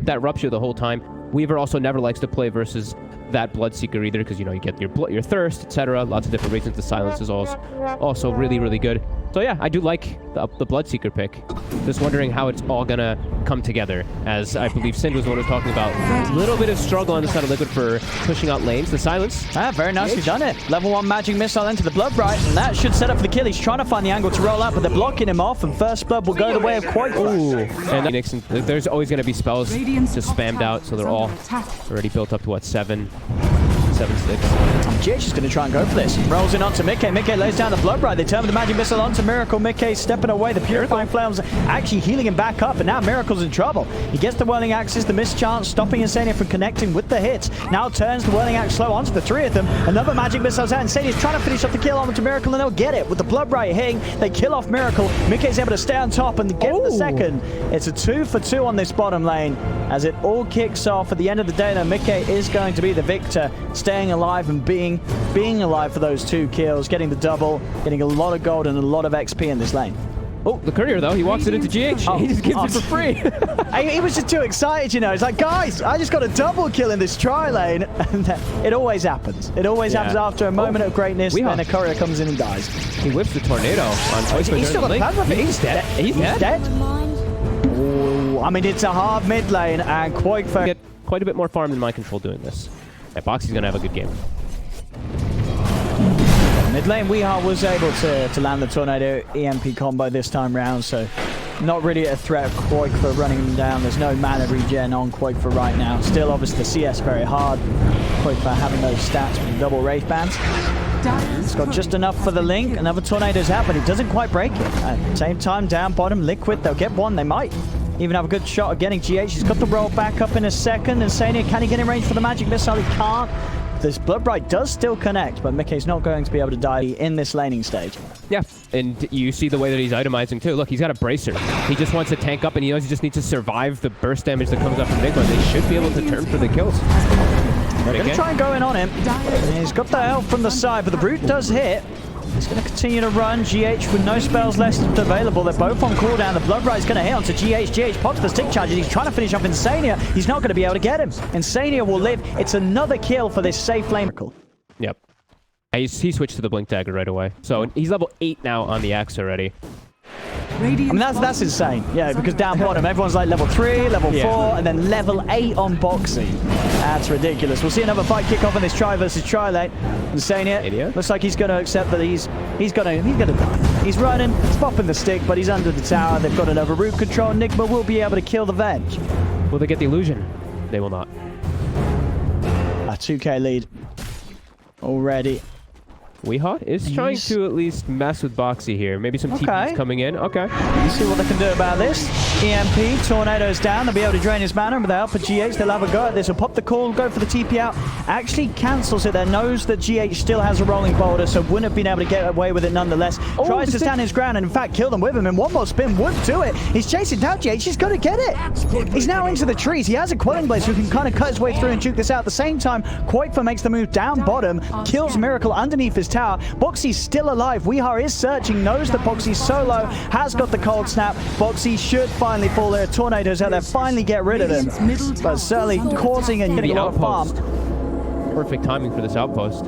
that Rupture the whole time. Weaver also never likes to play versus that Bloodseeker either, because, you know, you get your thirst, etc. Lots of different reasons. The silence is also really, really good. So yeah, I do like the Bloodseeker pick. Just wondering how it's all gonna come together, as I believe Sind was the one who was talking about a little bit of struggle on the side of Liquid for pushing out lanes. The silence. Ah, very nicely done it. Level 1 magic missile into the Bloodbright, and that should set up for the kill. He's trying to find the angle to roll up, but they're blocking him off, and first blood will go the way of Quake. Ooh. And Phoenix, there's always gonna be spells just spammed out, so they're all already built up to what, 7-6. GH is going to try and go for this. Rolls in onto Mickey. Mickey lays down the Bloodbright. They turn the magic missile onto Miracle. Mickey stepping away. The Purifying Flames actually healing him back up, and now Miracle's in trouble. He gets the Whirling Axes, the mischance, stopping Insania from connecting with the hits. Now turns the Whirling Axe slow onto the 3 of them. Another magic missile's out. Insania's trying to finish off the kill onto Miracle, and they'll get it. With the Bloodbright hitting, they kill off Miracle. Mickey's able to stay on top and get the second. It's a 2-for-2 on this bottom lane, as it all kicks off. At the end of the day, though, Mickey is going to be the victor, staying alive and being alive for those 2 kills, getting the double, getting a lot of gold and a lot of XP in this lane. Oh, the courier, though, he walks it into GH. He just gives it for free. He was just too excited, you know. He's like, guys, I just got a double kill in this tri-lane. And it always happens. It always happens after a moment of greatness, then a courier comes in and dies. He whips the tornado on Quake. He's still got the plasma. He's dead. He's dead. Ooh, I mean, it's a hard mid lane, and Quake get quite a bit more farm than Mind Control doing this. Yeah, Boxy's going to have a good game. Mid lane, Weehaw was able to land the Tornado EMP combo this time round, so not really a threat of Quake for running him down. There's no mana regen on Quake for right now. Still, obviously, the CS very hard. Quake for having those stats with the double Wraith Bands. It's got just enough for the link. Another Tornado's out, but it doesn't quite break it. At the same time, down bottom, Liquid, they'll get one. They might even have a good shot at getting GH. He's got the roll back up in a second. Insania, can he get in range for the magic missile? He can't. This Bloodbright does still connect, but Mickey's not going to be able to die in this laning stage. Yeah, and you see the way that he's itemizing too. Look, he's got a bracer. He just wants to tank up, and he knows he just needs to survive the burst damage that comes up from Nigma. They should be able to turn for the kills. They're going to try and go in on him. He's got the health from the side, but the brute does hit. He's going to continue to run. GH with no spells left available. They're both on cooldown. The Bloodbright's going to hit onto GH. GH pops the stick charges. He's trying to finish off Insania. He's not going to be able to get him. Insania will live. It's another kill for this safe lane. Yep. He switched to the Blink Dagger right away. So he's level 8 now on the axe already. I mean, that's insane. Yeah, because down bottom, everyone's like level 3, level 4, and then level 8 on Boxy. That's ridiculous. We'll see another fight kick off in this tri versus tri lane. Insania looks like he's going to accept that he's going to die. He's running, he's popping the stick, but he's under the tower. They've got another root control. Nigma will be able to kill the Venge. Will they get the illusion? They will not. A 2k lead already. Weehaw is trying to at least mess with Boxy here. Maybe some TP's coming in. Okay. Let's see what they can do about this. EMP, Tornado's down. They'll be able to drain his mana. With the help of GH, they'll have a go at this. Will pop the call, go for the TP out. Actually cancels it there. Knows that GH still has a rolling boulder, so wouldn't have been able to get away with it nonetheless. Tries to stand his ground and, in fact, kill them with him. And one more spin would do it. He's chasing down GH. He's going to get it. He's now into the trees. He has a Quelling Blade, so he can kind of cut his way through and juke this out. At the same time, Quakefa makes the move down bottom, kills Miracle underneath his tower. Boxy's still alive. Weehaw is searching, knows that Boxy's so low, has got the cold snap. Boxy should finally fall there. Tornadoes out there, finally get rid of him. But certainly causing a lot of farm. Perfect timing for this outpost.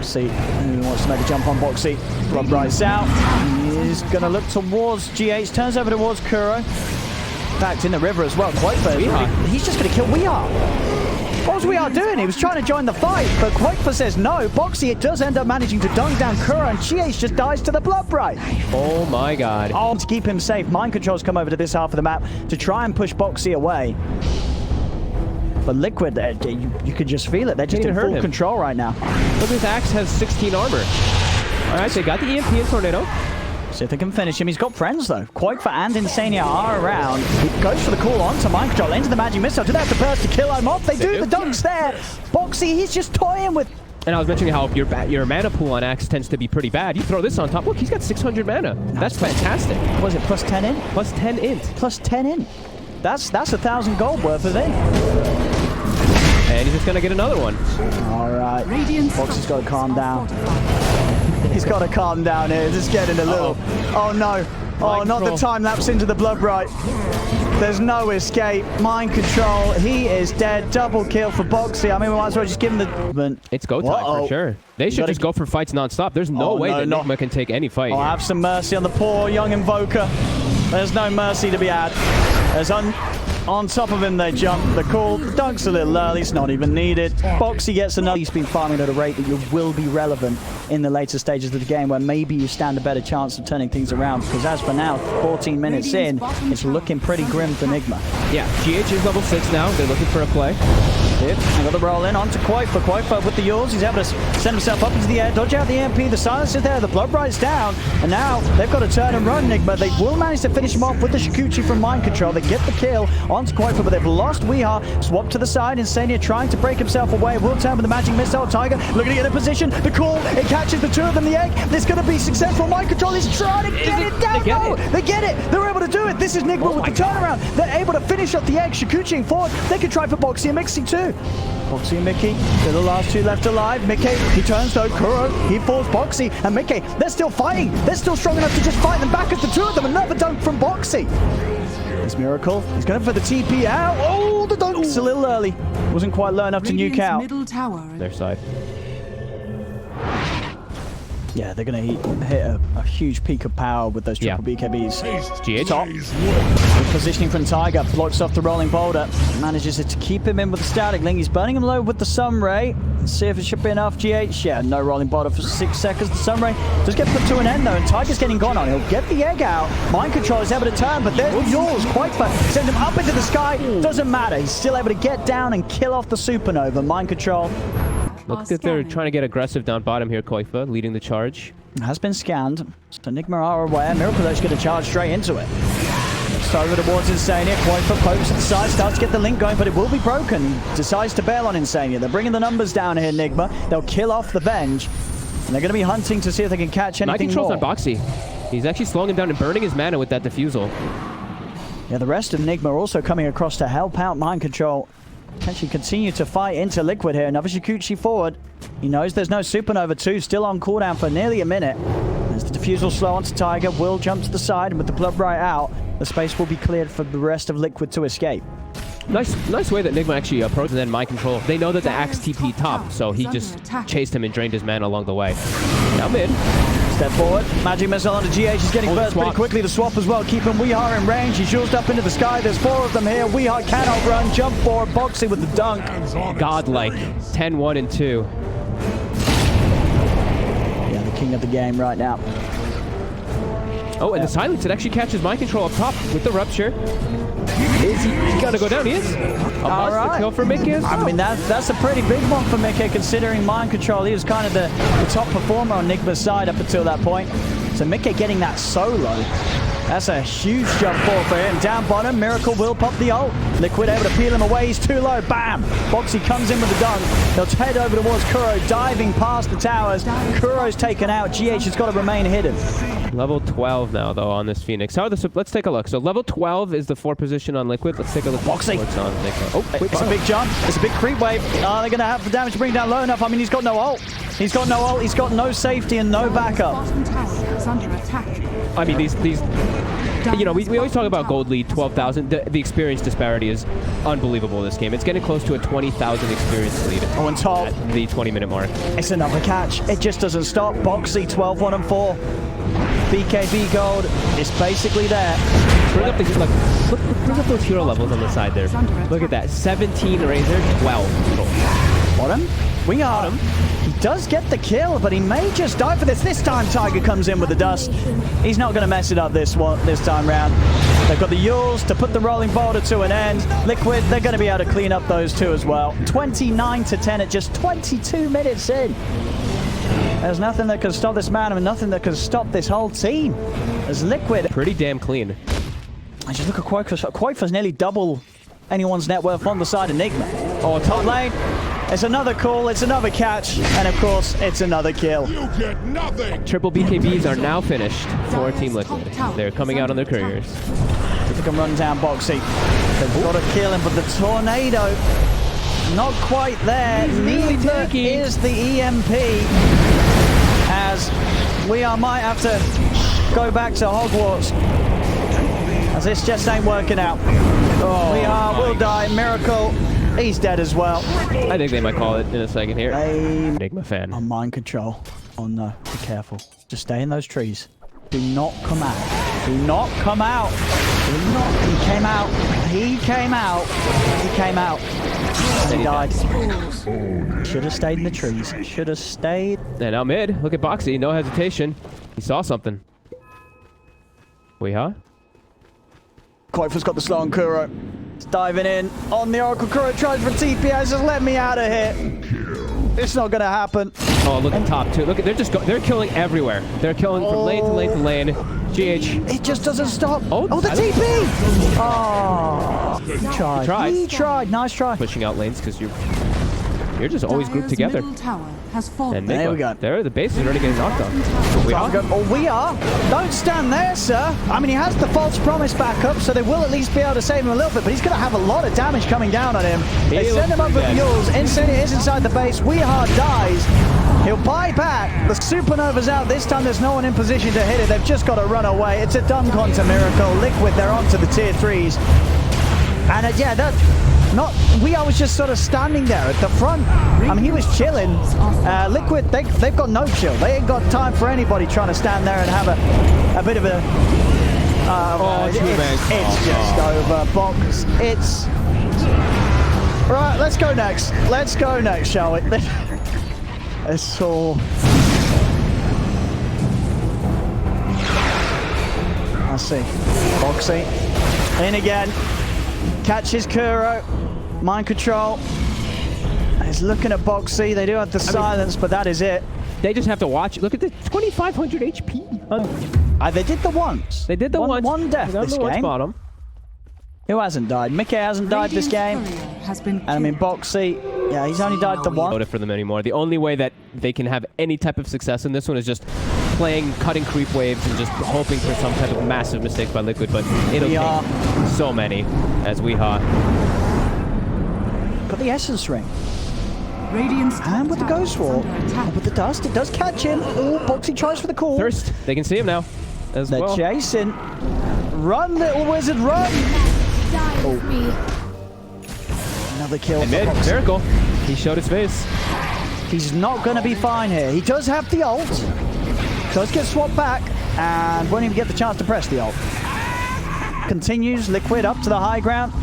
See who wants to make a jump on Boxy. Bloodbright's out. He's going to look towards GH, turns over towards Kuro. In fact, in the river as well. Quakefa, he's just going to kill Weehaw. What was Weehaw doing? He was trying to join the fight, but Quakefa says no. Boxy, it does end up managing to dunk down Kuro, and GH just dies to the Bloodbright. Oh my god. Oh, to keep him safe, Mind Control's come over to this half of the map to try and push Boxy away. But Liquid, you could just feel it. They're just in full control right now. Look, his axe has 16 armor. All right, they got the EMP and Tornado. See if they can finish him. He's got friends, though. Quakefa and Insania are around. He goes for the call on to Mind Control, into the magic missile. Do they have to burst to kill him off? They do. The dunks there. Boxy, he's just toying with... And I was mentioning how your mana pool on Axe tends to be pretty bad. You throw this on top. Look, he's got 600 mana. That's fantastic. Was it plus 10 in? Plus 10 int. Plus 10 in. That's 1,000 gold worth of it. And he's just going to get another one. All right. Boxy's got to calm down. He's got to calm down here. Just getting a little... Oh, no. Oh, not the time lapse into the Bloodbright. There's no escape. Mind control. He is dead. Double kill for Boxy. I mean, we might as well just give him the... It's go time for sure. They should just go for fights non-stop. There's no way that Nigma can take any fight. I'll have some mercy on the poor young Invoker. There's no mercy to be had. There's on top of him, they jump. The call, the dunk's a little early. It's not even needed. Boxy gets another. He's been farming at a rate that you will be relevant in the later stages of the game, where maybe you stand a better chance of turning things around. Because as for now, 14 minutes in, it's looking pretty grim for Nigma. Yeah, GH is level 6 now. They're looking for a play. They got the roll in onto Quaifa. Quaifa with the yaws. He's able to send himself up into the air, dodge out the EMP. The silence is there. The blood bright's down. And now they've got to turn and run, Nigma. They will manage to finish him off with the Shikuchi from Mind Control. They get the kill onto Quaifa, but they've lost Weeha. Swap to the side. Insania trying to break himself away. Will turn with the magic missile. Tiger looking to get in position. The call. It catches the two of them. The egg. This is going to be successful. Mind Control is trying to get it down. They get it. They're able to do it. This is Nigma with the turnaround. They're able to finish off the egg. Shikuchi forward. They can try for Boxy and Mixie too. Boxy and Mickey, they're the last two left alive. Mickey, he turns though. Kuro, he falls. Boxy and Mickey, they're still fighting. They're still strong enough to just fight them back as the two of them. Another dunk from Boxy. This Miracle, he's going for the TP out. Oh, the dunk's a little early. Wasn't quite low enough to nuke out. Middle tower. Their side. Yeah, they're going to hit a huge peak of power with those triple BKBs. GH. Top. Good positioning from Tiger. Blocks off the rolling boulder. Manages to keep him in with the static link. He's burning him low with the Sunray. Let's see if it should be enough. GH. Yeah, no rolling boulder for 6 seconds. The Sunray does get put to an end though, and Tiger's getting gone on. He'll get the egg out. Mind Control is able to turn, but there's the yours. Quaifa sends him up into the sky. Doesn't matter. He's still able to get down and kill off the Supernova. Mind Control. Look that they're trying to get aggressive down bottom here, Quaifa, leading the charge. Has been scanned. So Nigma are aware. Miracle is going to charge straight into it. So over towards Insania. Quaifa pokes at the side, starts to get the link going, but it will be broken. He decides to bail on Insania. They're bringing the numbers down here, Nigma. They'll kill off the Venge. And they're going to be hunting to see if they can catch anything more. Mind Control's on Boxy. He's actually slowing him down and burning his mana with that defusal. Yeah, the rest of Nigma are also coming across to help out Mind Control. Potentially continue to fight into Liquid here. Another Shikuchi forward. He knows there's no Supernova 2, still on cooldown for nearly a minute. As the defusal slow onto Tiger, will jump to the side, and with the blood right out, the space will be cleared for the rest of Liquid to escape. Nice way that Nigma actually approached, and then Mind Control. They know that the Axe TP top, so he just chased him and drained his mana along the way. Now mid. Step forward. Magic missile onto GH. He's getting burst pretty quickly. The swap as well, keeping Weeha in range. He's used up into the sky. There's 4 of them here. Weeha cannot run. Jump forward. Boxy with the dunk. Godlike. 10-1 and 2. Yeah, the king of the game right now. Oh, and the silence, it actually catches Mind Control up top with the rupture. Is he gonna go down? He is. A monster kill for Mickey as well. I mean, that's a pretty big one for Mickey, considering Mind Control. He was kind of the top performer on Nigma's side up until that point. So Mickey getting that solo. That's a huge jump forward for him. Down bottom, Miracle will pop the ult. Liquid able to peel him away. He's too low. Bam! Boxy comes in with the dunk. They'll head over towards Kuro, diving past the towers. Kuro's taken out. GH has got to remain hidden. Level 12 now, though, on this Phoenix. Let's take a look. So level 12 is the 4 position on Liquid. Let's take a look. Boxy. Oh, it's a big jump. It's a big creep wave. Are they going to have the damage to bring down low enough? I mean, he's got no ult. He's got no ult. He's got no safety and no backup. Bottom tower is under attack. I mean, these you know, we always talk about gold lead, 12,000. The experience disparity is unbelievable in this game. It's getting close to a 20,000 experience lead. Oh, and top. At the 20-minute mark. It's another catch. It just doesn't stop. Boxy, 12, 1, and 4. BKB gold is basically there. Bring up the bring up those hero levels on the side there. Look at that. 17 Razor, 12 total. Bottom. We are. He does get the kill, but he may just die for this. This time Tiger comes in with the dust. He's not going to mess it up this time round. They've got the Yules to put the rolling boulder to an end. Liquid, they're going to be able to clean up those two as well. 29-10 at just 22 minutes in. There's nothing that can stop this man and nothing that can stop this whole team. As Liquid. Pretty damn clean. I just look at Quaifa. Quaifa's nearly double anyone's net worth on the side of Nigma. Oh, top lane. It's another call, it's another catch, and of course, it's another kill. You get nothing. Triple BKBs are now finished for Team Liquid. They're coming out on their couriers. If they can run down Boxy. They've got to kill him, but the tornado, not quite there. Neither is the EMP. As we might have to go back to Hogwarts. as this just ain't working out. Will die. Miracle, he's dead as well. I think they might call it in a second here. Nigma fan. On mind control. Oh no, be careful. Just stay in those trees. Do not come out. Do not come out. Do not. He came out. He came out. He came out. And he died. Should have stayed in the trees. Should have stayed. And now mid. Look at Boxy. No hesitation. He saw something. Weehaw. Koifu's got the slow on Kuro. He's diving in on the Oracle. Kuro tries for TP. Just let me out of here. It's not going to happen. Oh, look at top two. Look at they're killing everywhere. They're killing from lane to lane to lane. GH. It just doesn't stop. Oh, the TP. Oh, he tried. He tried. Nice try. Pushing out lanes because you're just always grouped together. And there we go. There, the base is already getting knocked off. We are. Don't stand there, sir. I mean, he has the false promise back up, so they will at least be able to save him a little bit, but he's going to have a lot of damage coming down on him. They send him up with mules. Insane is inside the base. Weehard dies. He'll buy back. The Supernova's out. This time there's no one in position to hit it. They've just got to run away. It's a dunk onto Miracle. Liquid, they're onto the tier 3s. And Weehard was just sort of standing there at the front. I mean, he was chilling. Liquid, they've got no chill. They ain't got time for anybody trying to stand there and have a bit of a... it's just over, Box. It's... Right, let's go next. Let's go next, shall we? It's all... I see. Boxy. In again. Catches Kuro. Mind control. He's looking at Boxy. They do have the silence, but that is it. They just have to watch. Look at the 2,500 HP. They did the once. They did the once. One death this game. Bottom. Who hasn't died? Mickey hasn't died this game. And I mean, Boxy, yeah, he's only died the one. Dota for them anymore. The only way that they can have any type of success in this one is just cutting creep waves and just hoping for some type of massive mistakes by Liquid, but it'll take so many as Weehaw. Got the Essence Ring. Radiant's and with the Ghost Wall. With the dust, it does catch him. Oh, Boxy tries for the call. Thirst. They can see him now as well. They're chasing. Run, little wizard, run! Another kill and for Boxy. Miracle. He showed his face. He's not going to be fine here. He does have the ult. Does get swapped back and won't even get the chance to press the ult. Continues. Liquid up to the high ground.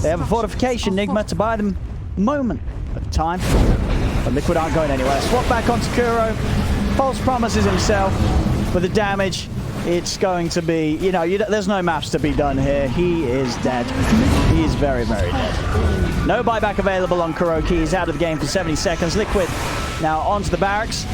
They have a fortification, Nigma, to buy them moment of time. But Liquid aren't going anywhere. Swap back onto Kuro. False promises himself with the damage. It's going to be, there's no maps to be done here. He is dead. He is very, very dead. No buyback available on Kuroki. He's out of the game for 70 seconds. Liquid now onto the barracks.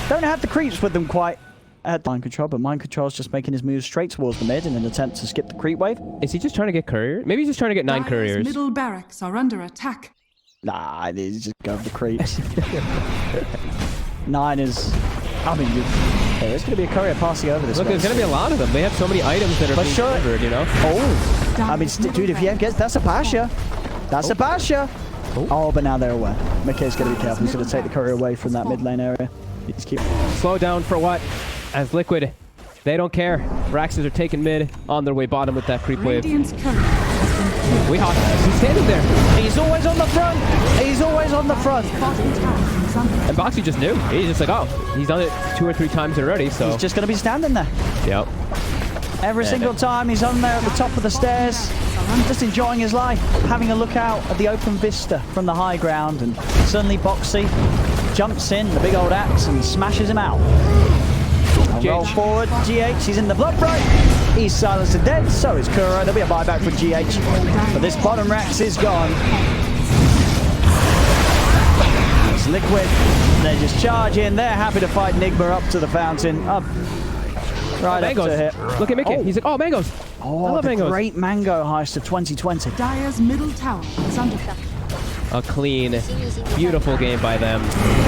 Don't have the creeps with them quite at mind control, but mind control's just making his move straight towards the mid in an attempt to skip the creep wave. Is he just trying to get courier? Maybe he's just trying to get 9 couriers. Middle barracks are under attack. Nah, he's just going for the creeps. 9 is... I mean, there's going to be a courier passing over this. Look, there's going to be a lot of them. They have so many items that are being delivered, Oh, I mean, dude, if you have guessed, that's a Pasha. That's a Pasha. Oh, but now they're aware. Mickey's going to be careful. He's going to take the courier away from that mid lane area. Just keep... Slow down for what? As Liquid, they don't care. Raxes are taking mid on their way bottom with that creep wave. Weehawk, he's standing there. He's always on the front. He's always on the front. And Boxy just knew. He's just like, oh, he's done it 2 or 3 times already, so... He's just going to be standing there. Yep. Every single time he's on there at the top of the stairs, just enjoying his life, having a look out at the open vista from the high ground, and suddenly Boxy jumps in, the big old axe, and smashes him out. Roll forward, GH, he's in the blood bright. He's silenced and dead, so is Kuro. There'll be a buyback for GH. But this bottom Rax is gone. It's Liquid. They just charge in. They're happy to fight Nigma up to the fountain. Up. Right up to here. Look at Mickey. He's like, oh, mangoes. Oh, I love the mangoes. Great mango heist of 2020. Dire's middle tower is under attack. A clean, beautiful game by them.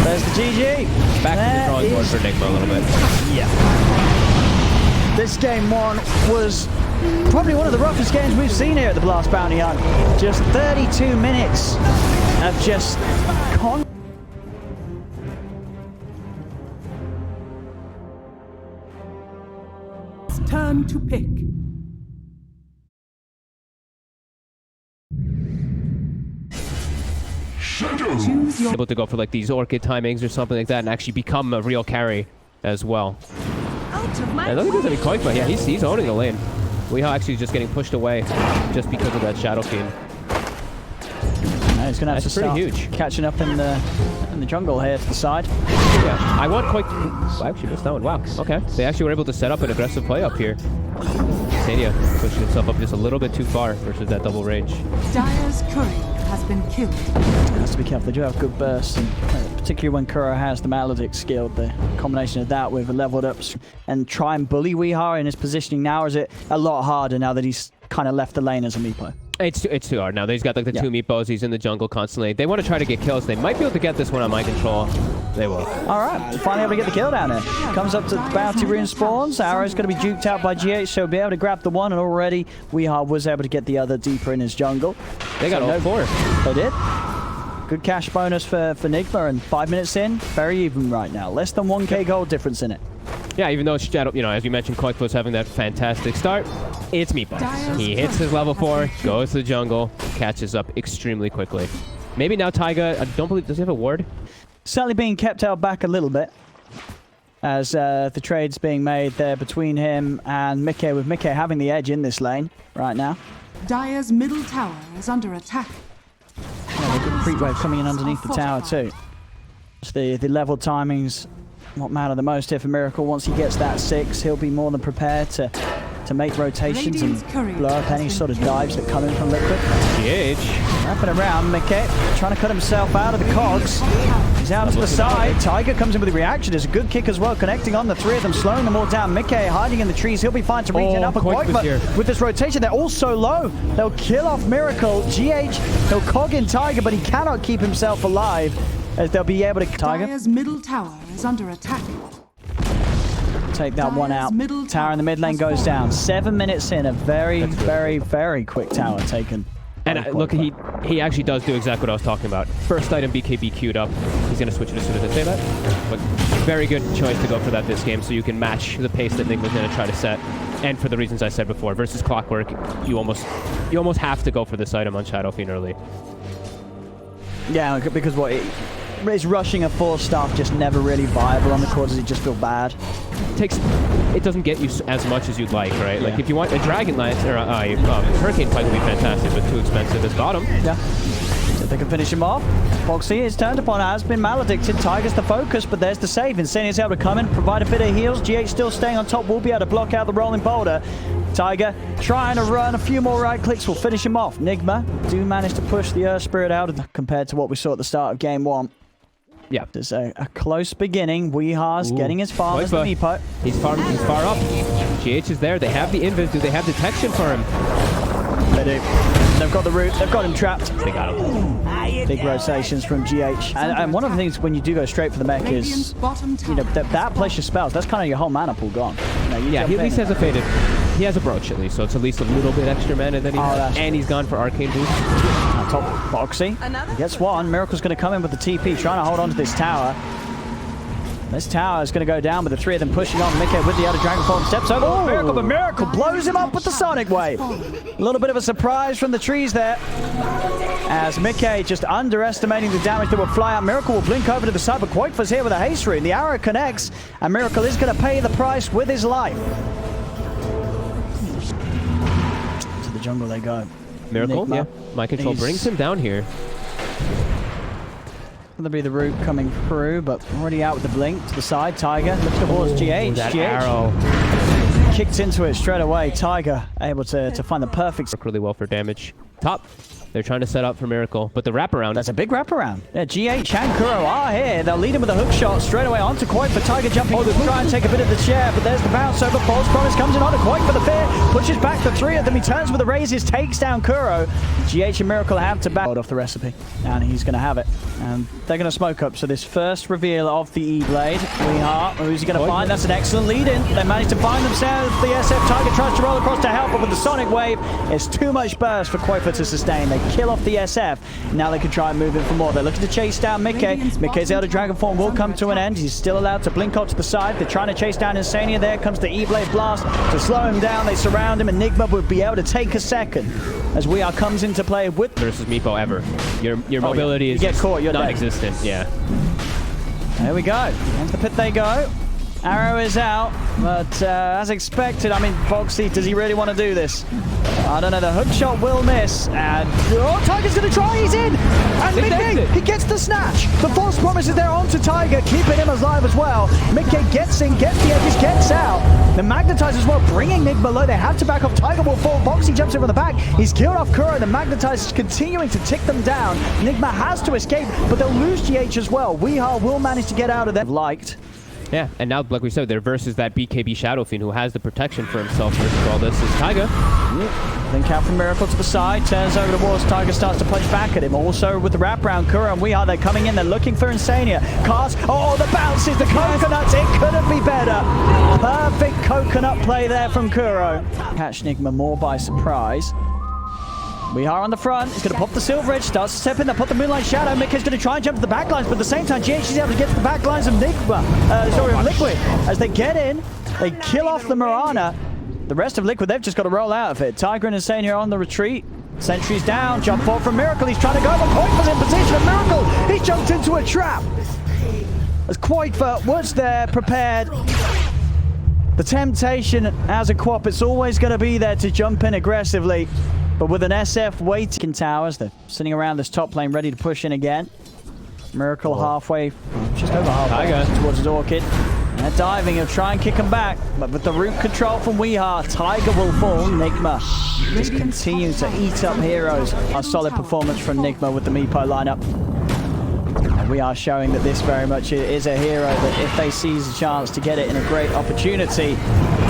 There's the GG. Back to the drawing board for Nigma a little bit. Yeah. This game 1 was probably one of the roughest games we've seen here at the Blast Bounty Hunt. Just 32 minutes of just It's turn to pick. Choose your able to go for like these orchid timings or something like that and actually become a real carry as well. I don't think there's any Koik, but yeah, he's owning the lane. Weehaw actually just getting pushed away just because of that Shadow Fiend. He's going to have to start catching up in the jungle here to the side. Yeah, I want Koik. I actually missed that one. Wow. Okay. They actually were able to set up an aggressive play up here. Stadia pushing himself up just a little bit too far versus that double range. Dire's courier has been killed. Has to be careful. They do have good bursts, and particularly when Kuro has the Maledict skill. The combination of that with a leveled ups and try and bully Weehaw in his positioning now, is it a lot harder now that he's kind of left the lane as a meepo? It's too hard now. He's got like the two meatballs. He's in the jungle constantly. They want to try to get kills. They might be able to get this one on mind control. They will. All right. Finally able to get the kill down there. Comes up to Bounty Rune spawns. Arrow's going to be juked out by GH, so be able to grab the one, and already Weehaw was able to get the other deeper in his jungle. They got all four. They did. Good cash bonus for Nigma, and 5 minutes in, very even right now. Less than 1k gold difference in it. Yeah, even though Shadow, as you mentioned, Koik was having that fantastic start, it's Meatballs. He hits his level 4, goes to the jungle, catches up extremely quickly. Maybe now Taiga, I don't believe, does he have a ward? Certainly being kept out back a little bit, as the trade's being made there between him and Mickey, with Mickey having the edge in this lane right now. Dire's middle tower is under attack. Yeah, the good creep wave coming in underneath the tower too. It's the level timings what matter the most here for Miracle. Once he gets that 6, he'll be more than prepared to make rotations and blow up any sort of dives that come in from Liquid. GH. Wrapping around, Mickey trying to cut himself out of the cogs. He's out to the side. Tiger comes in with a reaction. There's a good kick as well, connecting on the 3 of them, slowing them all down. Mickey hiding in the trees. He'll be fine to reach an upper Koik, but with this rotation, they're all so low. They'll kill off Miracle. GH, he'll cog in Tiger, but he cannot keep himself alive, as they'll be able to... Tiger. Dire's middle tower is under attack. Take that one out. Tower in the mid lane goes down. 7 minutes in, a very, very quick tower taken. And look, he actually does do exactly what I was talking about. First item BKB queued up. He's going to switch it as soon as I say that. But very good choice to go for that this game, so you can match the pace that Nigma's going to try to set. And for the reasons I said before, versus Clockwork, you almost have to go for this item on Shadow Fiend early. Yeah, because is rushing a 4-star just never really viable on the court? Does it just feel bad? It doesn't get you as much as you'd like, right? Yeah. Like if you want a Dragon Lance or Hurricane Pike would be fantastic, but too expensive as bottom. Yeah. If they can finish him off. Foxy is turned upon, has been maledicted. Tiger's the focus, but there's the save. Insania's able to come in, provide a bit of heals. GH still staying on top, will be able to block out the rolling boulder. Tiger trying to run a few more right clicks will finish him off. Nigma do manage to push the Earth Spirit out compared to what we saw at the start of game 1. Yeah. There's a close beginning. Weehaw's getting as far as the Meepo. He's far up. GH is there. They have the invis. Do they have detection for him? They do. They've got the root. They've got him trapped. They got him. Big rotations from GH. And one of the things when you do go straight for the mech is, that place your spells. That's kind of your whole mana pool gone. Yeah, he at least has a faded. He has a brooch at least, so it's at least a little bit extra mana than he has. And he's gone for arcane boost. On top, Boxy gets one. Miracle's going to come in with the TP, trying to hold on to this tower. This tower is going to go down with the 3 of them pushing on. Mickey with the other Dragon Form steps over Miracle, but Miracle blows him up with the Sonic Wave. A little bit of a surprise from the trees there, as Mickey just underestimating the damage that will fly out. Miracle will blink over to the side, but Quakefa's here with a haste rune. The arrow connects, and Miracle is going to pay the price with his life. To the jungle they go. Miracle, Nigma. yeah. My control brings him down here. Going to be the root coming through, but already out with the blink to the side. Tiger looks towards GH. That GH arrow kicked into it straight away. Tiger able to find the perfect. Work really well for damage. Top. They're trying to set up for Miracle, but the wraparound. That's a big wraparound. Yeah, GH and Kuro are here. They'll lead him with a hook shot straight away onto Koik for Tiger jumping to try and take a bit of the chair, but there's the bounce over. False Promise comes in onto Koik for the fear, pushes back the 3 of them. He turns with the raises, takes down Kuro. GH and Miracle have to back off the recipe, and he's going to have it. And they're going to smoke up. So this first reveal of the E-Blade, Weehaw, who's he going to find? That's an excellent lead in. They managed to find themselves. The SF Tiger tries to roll across to help, but with the Sonic Wave, it's too much burst for Koik Quaitfa to sustain. They kill off the SF. Now they can try and move in for more. They're looking to chase down Mickey. Mickey's Elder Dragon form will come to an end. He's still allowed to blink off to the side. They're trying to chase down Insania. There comes the E-Blade Blast to slow him down. They surround him, and Nigma would be able to take a second as We Are comes into play with... Versus Meepo ever. Your mobility is you get caught, you're non-existent. Yeah. There we go. Into the pit they go. Arrow is out, but as expected, I mean, Boxy, does he really want to do this? I don't know, the hook shot will miss, and Tiger's going to try, he's in! And Mickey, he gets the snatch! The false promise is there onto Tiger, keeping him alive as well. Mickey gets in, gets the edges, gets out. The Magnetize as well, bringing Nigma low. They have to back off, Tiger will fall, Boxy jumps in from the back, he's killed off Kuro, the Magnetize is continuing to tick them down. Nigma has to escape, but they'll lose GH as well. Weehaw will manage to get out of there. Liked. Yeah, and now, like we said, they're versus that BKB Shadow Fiend who has the protection for himself versus all this is Tiger. Then count from Miracle to the side, turns over the walls, Tiger starts to punch back at him. Also with the wraparound, Kuro and Weehaw, they're coming in, they're looking for Insania. Cast, oh, the bounces, the coconuts, it couldn't be better. Perfect coconut play there from Kuro. Catch Nigma more by surprise. Weehaw on the front, he's going to pop the Silver Edge, starts to step in, they put the Moonlight Shadow. Mickey's going to try and jump to the backlines, but at the same time, GH is able to get to the backlines of of Liquid. As they get in, they kill off the Mirana. The rest of Liquid, they've just got to roll out of it. Tiger and Insania on the retreat. Sentry's down, jump forward from Miracle, he's trying to go, but Quaitfa's in position, and Miracle, he jumped into a trap. As Quaitfa was there, prepared. The temptation as a Quap, it's always going to be there to jump in aggressively. But with an SF waiting towers, they're sitting around this top lane ready to push in again. Miracle halfway, just over halfway towards his Orchid. And they're diving, he'll try and kick him back. But with the root control from Weehaw, Tiger will fall. Nigma just continue to eat up heroes. A solid performance from Nigma with the Meepo lineup. And we are showing that this very much is a hero that if they seize a chance to get it in a great opportunity,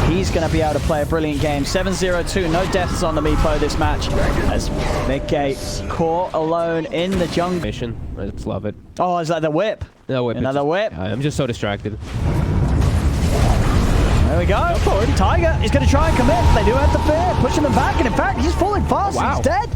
he's going to be able to play a brilliant game. 7-0-2, no deaths on the Meepo this match. As Mickey caught alone in the jungle. Mission, I just love it. Oh, is that the whip? The whip. Another whip. I'm just so distracted. There we go. Tiger is going to try and commit. They do have the fear, pushing them back, and in fact, he's falling fast. Wow. He's dead.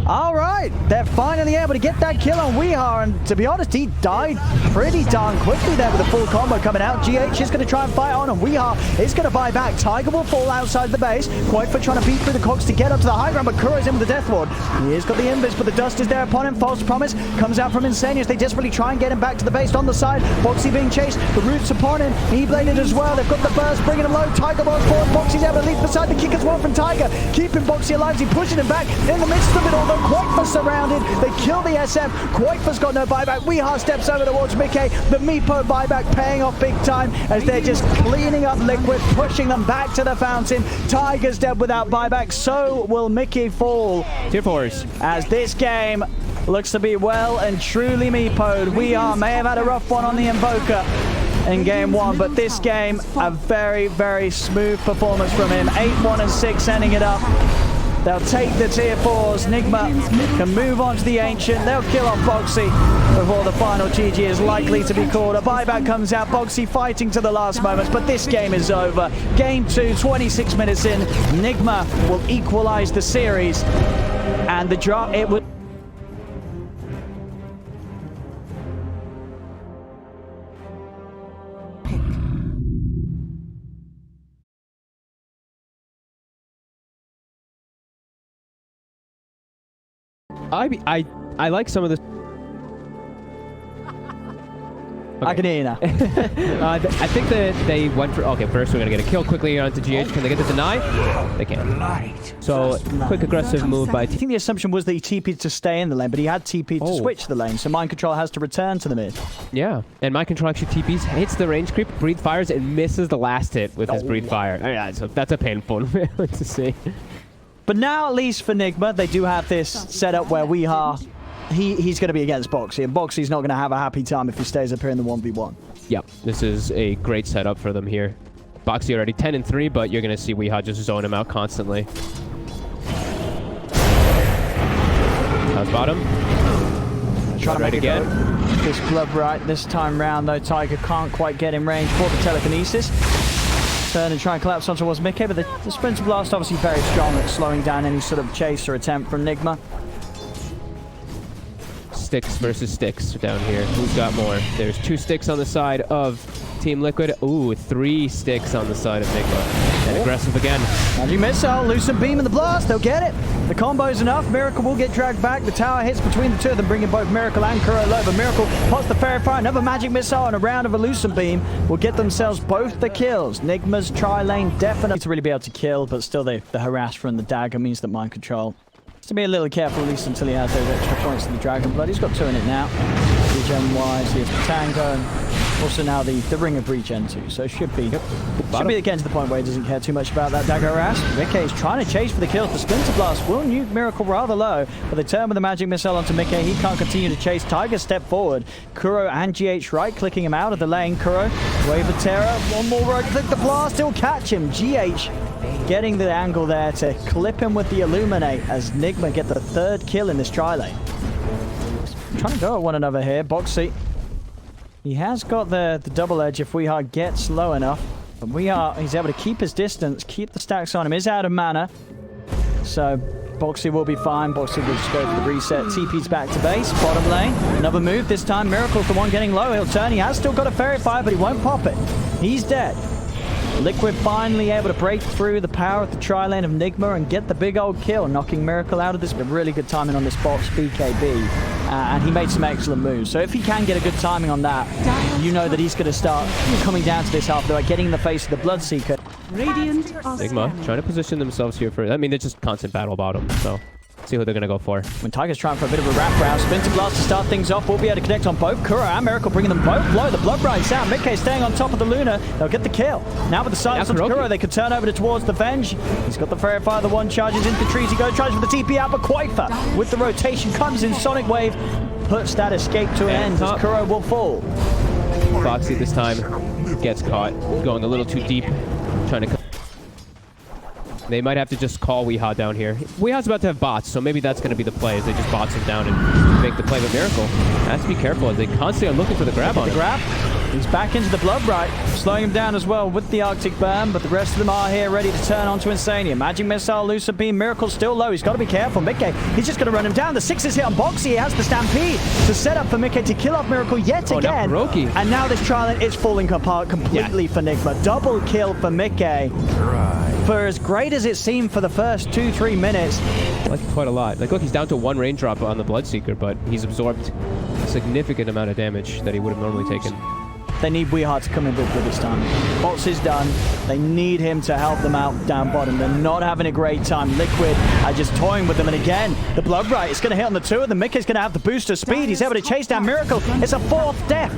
All right, they're finally able to get that kill on Weehaw, and to be honest, he died pretty darn quickly there with a full combo coming out. GH is going to try and fight on, and Weehaw is going to buy back. Tiger will fall outside the base. Quaitfa trying to beat through the cogs to get up to the high ground, but Kuro's in with the Death Ward. He has got the invis, but the dust is there upon him. False promise comes out from Insania as they desperately try and get him back to the base on the side. Boxy being chased, the roots upon him. He bladed as well. They've got the burst, bringing him low. Tiger rolls forward. Boxy's able to leap beside the kick as well from Tiger, keeping Boxy alive. He's pushing him back in the midst of it all. Quaitfa surrounded. They kill the SF. Quaitfa's got no buyback. Weehaw steps over towards Mickey. The Meepo buyback paying off big time as they're just cleaning up Liquid, pushing them back to the fountain. Tiger's dead without buyback. So will Mickey fall. Tier 4s. As this game looks to be well and truly Meepo'd. Weehaw may have had a rough one on the Invoker in game one, but this game, a very, very smooth performance from him. 8-1 and 6 ending it up. They'll take the tier 4s. Nigma can move on to the Ancient. They'll kill off Boxy before the final GG is likely to be called. A buyback comes out. Boxy fighting to the last moments, but this game is over. Game 2, 26 minutes in. Nigma will equalize the series. And the drop, it would... I like some of this. Okay. I can hear you now. I think that they went for... Okay, first we're going to get a kill quickly onto GH. Can they get the deny? They can. So, quick aggressive move by... I think the assumption was that he TP'd to stay in the lane, but he had TP'd to switch the lane, so Mind Control has to return to the mid. Yeah, and Mind Control actually TPs, hits the range creep, breathe fires, and misses the last hit with his breathe fire. Yeah, so that's a painful one to see. But now, at least for Nigma, they do have this setup where Weehaw, he's going to be against Boxy, and Boxy's not going to have a happy time if he stays up here in the 1v1. Yep, this is a great setup for them here. Boxy already 10 and 3, but you're going to see Weehaw just zone him out constantly. How's bottom? Trying to right again. This glove right this time round, though. Tiger can't quite get in range for the telekinesis. turn and try and collapse on towards Mickey, but the Splinter Blast obviously very strong at slowing down any sort of chase or attempt from Nigma. Sticks versus sticks down here. Who's got more? There's 2 sticks on the side of Team Liquid. Ooh, 3 sticks on the side of Nigma. And aggressive again. Magic Missile, Lucent Beam in the blast, they'll get it. The combo's enough. Miracle will get dragged back. The tower hits between the two of them, bringing both Miracle and Kuro low. But Miracle pots the Fairy Fire, another Magic Missile, and a round of a Lucent Beam will get themselves both the kills. Nigma's tri-lane definitely to really be able to kill, but still the harass from the dagger means that mind control. To be a little careful, at least until he has those extra points to the Dragon Blood. He's got 2 in it now. Regen-wise, he has the Tango, and also now the Ring of Regen too. So it should be getting to the point where he doesn't care too much about that dagger harass. Mickey is trying to chase for the kills. The Splinter Blast will nuke Miracle rather low, but they turn with the Magic Missile onto Mickey. He can't continue to chase. Tiger step forward. Kuro and GH right-clicking him out of the lane. Kuro, Wave of Terror, one more right-click. The Blast will catch him. GH getting the angle there to clip him with the Illuminate as Nigma get the 3rd kill in this tri-lane. Trying to go at one another here. Boxy, he has got the double edge if Weehawk gets low enough. But he's able to keep his distance, keep the stacks on him. Is out of mana, so Boxy will be fine. Boxy will just go for the reset. TP's back to base. Bottom lane. Another move. This time Miracle's the one getting low. He'll turn. He has still got a Fairy Fire, but he won't pop it. He's dead. Liquid finally able to break through the power of the tri-lane of Nigma and get the big old kill, knocking Miracle out of this. But really good timing on this box, BKB. And he made some excellent moves. So if he can get a good timing on that, you know that he's going to start coming down to this half, though, getting in the face of the Bloodseeker. Radiant are Nigma scanning. trying to position themselves here for... I mean, they're just constant battle bottom, so... See who they're going to go for. When Tiger's trying for a bit of a wrap round, Splinter Blast to start things off. We'll be able to connect on both. Kuro and Miracle bringing them both low. The Blood Bride's out. Mickey staying on top of the Luna. They'll get the kill. Now with the silence on Kuro, they could turn over towards the Venge. He's got the Fairy Fire. The one charges into the trees. He goes, tries for the TP out, but Quaifa with the rotation comes in. Sonic Wave puts that escape to an end as Kuro will fall. Foxy this time gets caught. Going a little too deep. Trying to... They might have to just call Weehaw down here. Weehaw's about to have bots, so maybe that's going to be the play, as they just bots him down and make the play. But Miracle has to be careful as they constantly are looking for the grab on him. He's back into the Bloodbright, slowing him down as well with the Arctic Burn, but the rest of them are here ready to turn onto Insania. Magic Missile, Lucid Beam, Miracle still low. He's got to be careful. Mickey, he's just going to run him down. The 6 is hit on Boxy. He has the Stampede to set up for Mickey to kill off Miracle yet again. And now this trial is falling apart completely for Nigma. Double kill for Mickey. For as great as it seemed for the first 2-3 minutes. I like it quite a lot. Like, look, he's down to 1 raindrop on the Bloodseeker, but he's absorbed a significant amount of damage that he would have normally taken. They need Weehawk to come in big for this time. Bots is done. They need him to help them out down bottom. They're not having a great time. Liquid are just toying with them. And again, the Bloodbright is going to hit on the 2 of them. Mickey's going to have the booster speed. He's able to chase down Miracle. It's a 4th death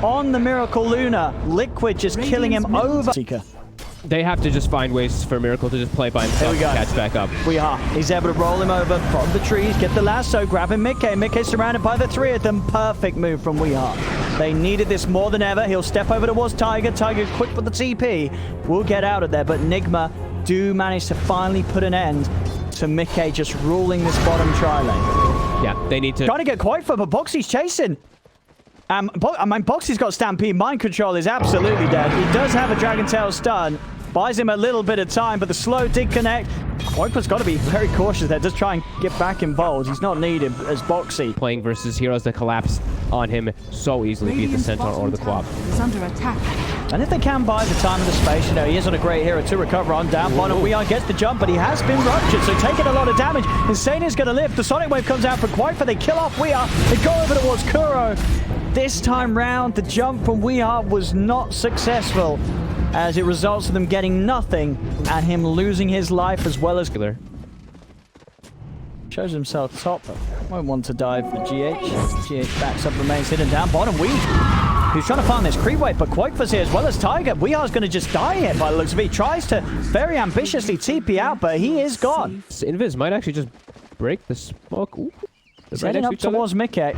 on the Miracle Luna. Liquid just killing him over. Seeker. They have to just find ways for Miracle to just play by himself and catch back up. He's able to roll him over from the trees, get the lasso, grabbing Mickey. Mickey's surrounded by the 3 of them. Perfect move from Weehawk. They needed this more than ever. He'll step over towards Tiger. Tiger quick with the TP. We'll get out of there, but Nigma do manage to finally put an end to Mickey just ruling this bottom tri-lane. Yeah, they need to... Trying to get Quaifa, but Boxy's chasing. Boxy's got Stampede. Mind Control is absolutely dead. He does have a Dragon Tail stun. Buys him a little bit of time, but the slow did connect. Quaifa's got to be very cautious there. Just try and get back involved. He's not needed as Boxy. Playing versus heroes that collapse on him so easily, be it the Centaur or the Quap. Is under attack. And if they can buy the time and the space, you know, he is on a great hero to recover on down bottom. Weehawk gets the jump, but he has been ruptured, so taking a lot of damage. Insania's going to live. The Sonic Wave comes out for Quaifa. They kill off Weehawk. They go over towards Kuro. This time round, the jump from Weehawk was not successful, as it results in them getting nothing and him losing his life as well as... Shows himself top, but won't want to dive for GH. GH backs up, remains hidden down bottom. Who's trying to find this creep wave, but Quaifa's here as well as Tiger. Weehar's going to just die here by the looks of it. He tries to very ambitiously TP out, but he is gone. Invis might actually just break the smoke. Ooh. He's heading up towards Mickey.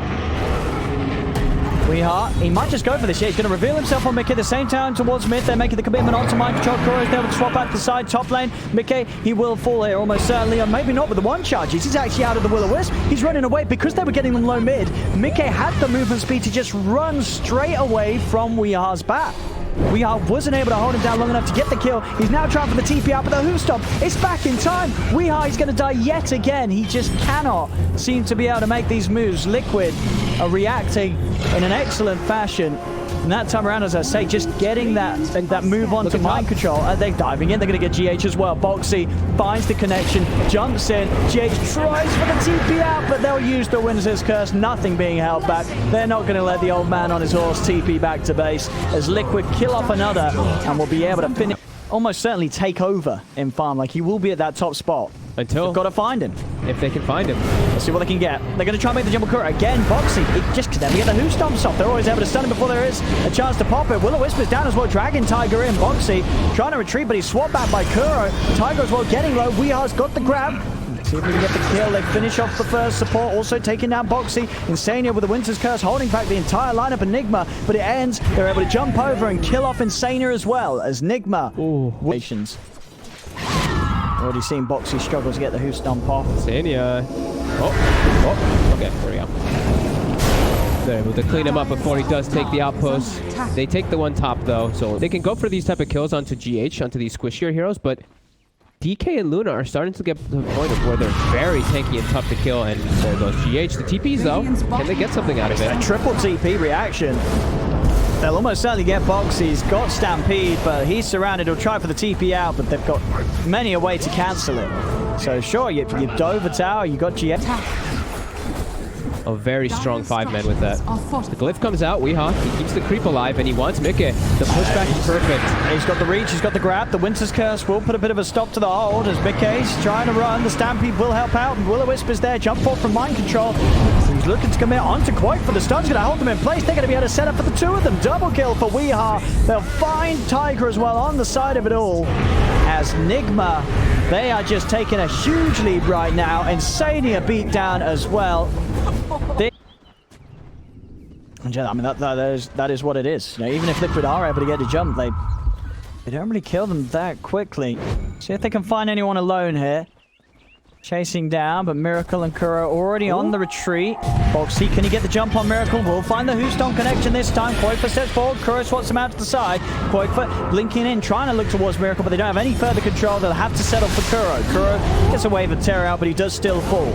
Weehawk, he might just go for this. Yeah, he's going to reveal himself on Mickey at the same time towards mid. They're making the commitment onto Mind Control. Kuro's able to swap out the side top lane. Mickey, he will fall here almost certainly, or maybe not with the 1 charges. He's actually out of the Will-O-Wisp. He's running away because they were getting them low mid. Mickey had the movement speed to just run straight away from Weehar's back. Weehaw wasn't able to hold him down long enough to get the kill. He's now trying for the TP out, but the Who Stomp, it's back in time. Weehaw is going to die yet again. He just cannot seem to be able to make these moves. Liquid are reacting in an excellent fashion. And that time around, as I say, just getting that move on to mind control. They're diving in. They're going to get GH as well. Boxy finds the connection, jumps in. GH tries for the TP out, but they'll use the Winter's Curse. Nothing being held back. They're not going to let the old man on his horse TP back to base as Liquid kill off another and will be able to finish, almost certainly take over in farm. Like, he will be at that top spot. Until... They've got to find him. If they can find him. Let's see what they can get. They're going to try and make the jump with Kuro. Again, Boxy. It just can never get the Who Stomps off. They're always able to stun him before there is a chance to pop it. Will-O-Wisper's down as well. Dragging Tiger in. Boxy trying to retreat, but he's swapped back by Kuro. Tiger as well getting low. Weeha's got the grab. Let's see if we can get the kill. They finish off the first support. Also taking down Boxy. Insania with the Winter's Curse holding back the entire lineup of Nigma. But it ends. They're able to jump over and kill off Insania as well as Nigma. Ooh. Already seen Boxy struggle to get the Who Stomp off. Insania. Oh. Okay, there we go. They're able to clean him up before he does take the outpost. They take the one top, though, so they can go for these type of kills onto GH, onto these squishier heroes, but DK and Luna are starting to get to the point of where they're very tanky and tough to kill, and there goes GH. The TPs, though, can they get something out of it? A triple TP reaction. They'll almost certainly get Boxy. He's got Stampede, but he's surrounded. He'll try for the TP out, but they've got many a way to cancel it. So sure, you dove a tower, you got GH. A very strong 5-man with that. The glyph comes out, Weehaw. He keeps the creep alive, and he wants Mikke. The pushback is perfect. He's got the reach, he's got the grab. The Winter's Curse will put a bit of a stop to the hold as Mikke's trying to run. The Stampede will help out, and Will-O-Wisper's there. Jump forward from mind control. He's looking to commit onto Quoit for the stun's going to hold them in place. They're going to be able to set up for the two of them. Double kill for Weehaw. They'll find Tiger as well on the side of it all. As Nigma, they are just taking a huge lead right now. Insania beat down as well. I mean, that is what it is. You know, even if Liquid are able to get a jump, they don't really kill them that quickly. See if they can find anyone alone here. Chasing down, but Miracle and Kuro already on the retreat. Boxy, can he get the jump on Miracle? We'll find the Who Stomp connection this time. Quoifer steps forward. Kuro swats him out to the side. Quoifer blinking in, trying to look towards Miracle, but they don't have any further control. They'll have to settle for Kuro. Kuro gets a wave of terror out, but he does still fall.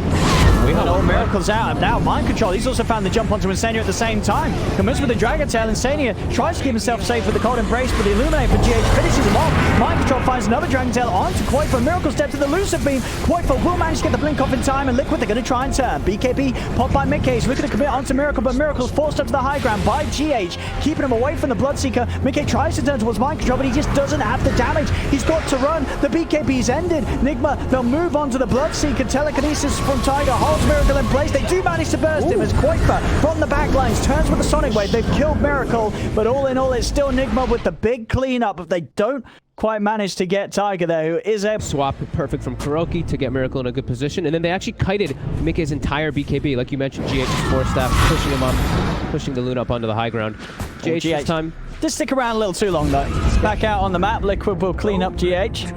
Miracle's out. Now mind control. He's also found the jump onto Insania at the same time. Commits with the Dragon Tail. Insania tries to keep himself safe with the Cold Embrace, but the Illuminate for GH finishes him off. Mind control finds another Dragon Tail onto Quoifer. Miracle steps to the Elusive Beam. Quoifer will manage to get the blink off in time, and Liquid, they're going to try and turn. BKB popped by Mikke. He's looking to commit onto Miracle, but Miracle's forced up to the high ground by GH, keeping him away from the Bloodseeker. Mikke tries to turn towards mind control, but he just doesn't have the damage. He's got to run. The BKB's ended. Nigma, they'll move on to the Bloodseeker. Telekinesis from Tiger holds Miracle in place. They do manage to burst him as Quoifer from the back lines turns with the Sonic Wave. They've killed Miracle, but all in all, it's still Nigma with the big cleanup. If they don't quite manage to get Tiger there, who is a swap perfect from Kuroki to get Miracle in a good position, and then they actually kited Mikke's entire BKB. Like you mentioned, GH's Force Staff pushing him up, pushing the Luna up onto the high ground. GH this time. Just stick around a little too long though. Back out on the map. Liquid will clean up GH.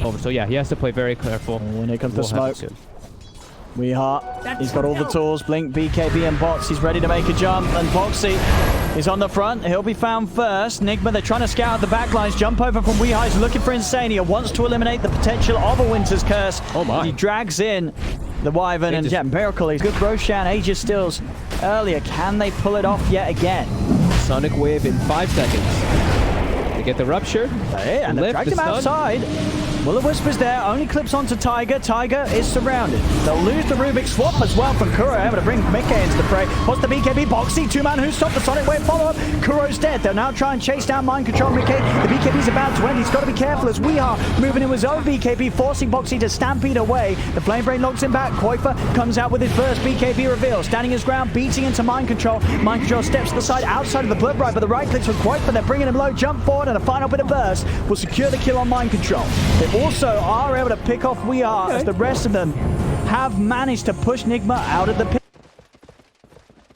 Over. So yeah, he has to play very careful. When it comes to smoke. Weehaw, he's got all the tools, Blink, BKB and bots. He's ready to make a jump, and Boxy is on the front. He'll be found first. Nigma, they're trying to scout the backlines. Jump over from Weehaw. He's looking for Insania. Wants to eliminate the potential of a Winter's Curse. Oh my. He drags in the Wyvern and yeah, Miracle. He's good Roshan, Aegis Stills earlier. Can they pull it off yet again? Sonic Wave in 5 seconds. They get the Rupture. Hey, and they dragged him outside. Will-O-Wisper's there, only clips onto Tiger. Tiger is surrounded. They'll lose the Rubik swap as well from Kuro, able to bring Mikke into the fray. What's the BKB? Boxy, two-man Who Stopped the Sonic Wave follow-up. Kuro's dead. They'll now try and chase down mind control Mikke. The BKB's about to end. He's got to be careful as Weehaw moving in with his own BKB, forcing Boxy to stampede away. The Flame Brain knocks him back. Quoifer comes out with his first BKB reveal. Standing his ground, beating into mind control. Mind control steps to the side outside of the Blood Rite, but the right clicks with Quoifer. They're bringing him low, jump forward, and a final bit of burst will secure the kill on mind control. They also are able to pick off Weehaw as the rest of them have managed to push Nigma out of the pit.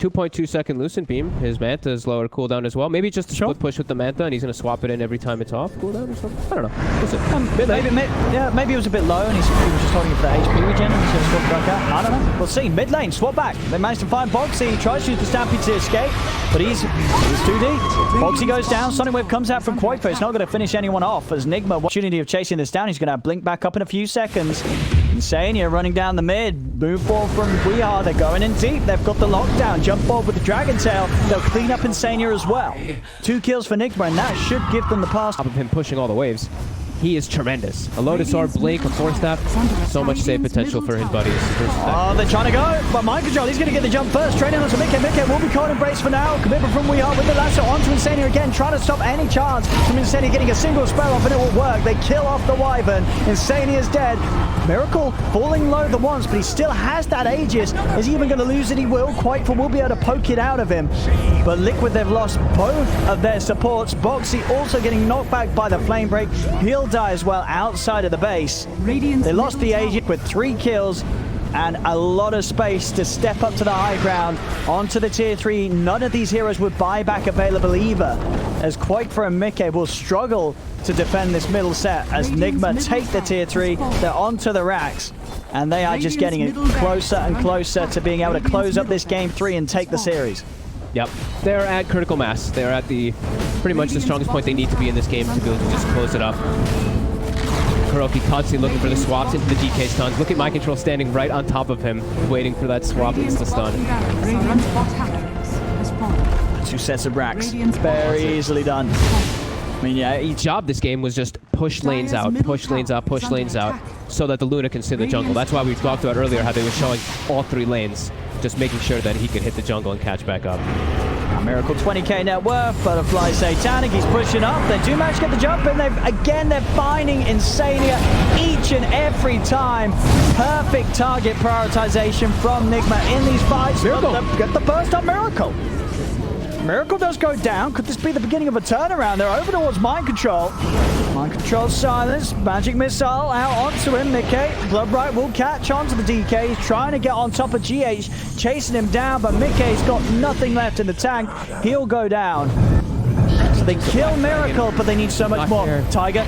2.2 second Lucent Beam. His Manta is lower cooldown as well. Maybe just a Sure. split push with the Manta, and he's going to swap it in every time it's off cooldown or something. I don't know. Listen, Maybe it was a bit low and he was just holding it for the HP regen and he's swapped back out. I don't know. We'll see. Mid lane, swap back. They managed to find Boxy. He tries to use the Stampede to escape, but he's too deep. Boxy goes down. Sonic Wave comes out from Quaker. It's not going to finish anyone off as Nigma, opportunity of chasing this down. He's going to have Blink back up in a few seconds. Insania running down the mid. Move ball from Weehaw. They're going in deep. They've got the lockdown. Jump ball with the Dragon Tail. They'll clean up Insania as well. 2 kills for Nigma, and that should give them the pass. top of him pushing all the waves. He is tremendous. A Lotus Orb, Blink, a Force Staff. So much save potential for his buddies. Oh, they're trying to go, but Mind Control, he's going to get the jump first. Training onto Mickey. Mickey will be caught in brace for now. Commitment from Weehaw with the lasso onto Insania again, trying to stop any chance from Insania getting a single spell off, and it will work. They kill off the Wyvern. Insania is dead. Miracle falling low the once, but he still has that Aegis. Is he even going to lose it? He will. Quiteful will be able to poke it out of him. But Liquid, they've lost both of their supports. Boxy also getting knocked back by the Flame Break. He'll die as well outside of the base. They lost the Aegis with 3 kills and a lot of space to step up to the high ground onto the tier 3. None of these heroes with buyback available either, as Quaker and Mickey will struggle to defend this middle set as Nigma take the tier 3. They're onto the racks and they are just getting it closer and closer to being able to close up this game 3 and take the series. Yep. They're at critical mass. They're at the pretty much the strongest point they need to be in this game to be able to just close it up. Kuroki constantly looking for the swaps into the DK stuns. Look at Mind Control standing right on top of him, waiting for that swap into the stun. 2 sets of racks. Very easily done. I mean, yeah, Each job this game was just push lanes out, push lanes out, push lanes out, so that the Luna can sit in the jungle. That's why we talked about earlier how they were showing all 3 lanes, just making sure that he could hit the jungle and catch back up. Miracle 20k net worth. Butterfly Satanic, he's pushing up. They do manage to get the jump, and they're finding Insania each and every time. Perfect target prioritization from Nigma in these fights. Miracle. Get the burst on Miracle. Miracle does go down. Could this be the beginning of a turnaround? They're over towards Mind Control. Mind Control silence. Magic Missile out onto him. Mickey. Bloodbright will catch onto the DK. He's trying to get on top of GH, chasing him down, but Mickey's got nothing left in the tank. He'll go down. So they kill Miracle, but they need so much more. Here. Tiger,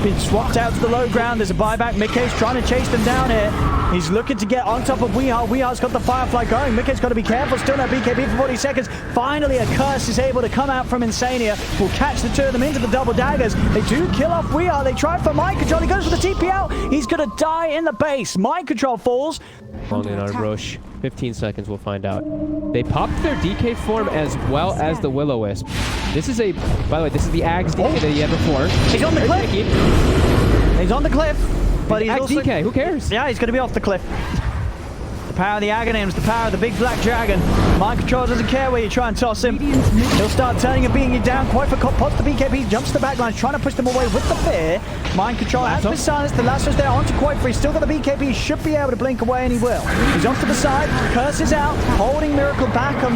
being swapped out to the low ground. There's a buyback. Mickey's trying to chase them down here. He's looking to get on top of Weehaw. Weehaw's got the Firefly going. Mickey's got to be careful. Still no BKB for 40 seconds. Finally, a curse is able to come out from Insania. Will catch the 2 of them into the double daggers. They do kill off Weehaw. They try for Mind Control. He goes for the TP out. He's going to die in the base. Mind Control falls. Long in on Roche. 15 seconds, we'll find out. They popped their DK form as well as the Will-O-Wisp. This is by the way, this is the Ags DK that he had before. He's on the cliff. He's on the cliff. But he's Ags also... DK, who cares? Yeah, he's going to be off the cliff. The power of the Aghanims, the power of the big black dragon. Mind Control doesn't care where you try and toss him. He'll start turning and beating you down. Quite for pots the BKB, jumps the back line, trying to push them away with the fear. Mind Control has been silenced. The lasso's there onto Quite for. He's still got the BKB. Should be able to blink away, and he will. He's off to the side. Curses out, holding Miracle back on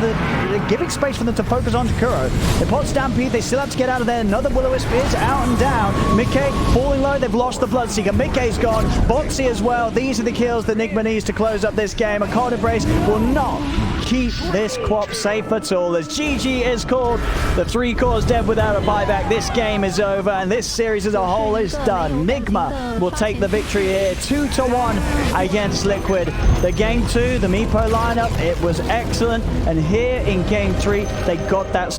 giving space for them to focus on Kuro. They pot Stampede. They still have to get out of there. Another Will-O-Wisp is out and down. Mickey falling low. They've lost the Bloodseeker. Mickey's gone. Boxy as well. These are the kills that Nigma needs to close up this game. A cold embrace will not keep this Quap safe at all, as GG is called. The 3 cores dead without a buyback. This game is over, and this series as a whole is done. Nigma will take the victory here, 2-1 against Liquid. The game 2, the Meepo lineup, it was excellent, and here in game 3, they got that.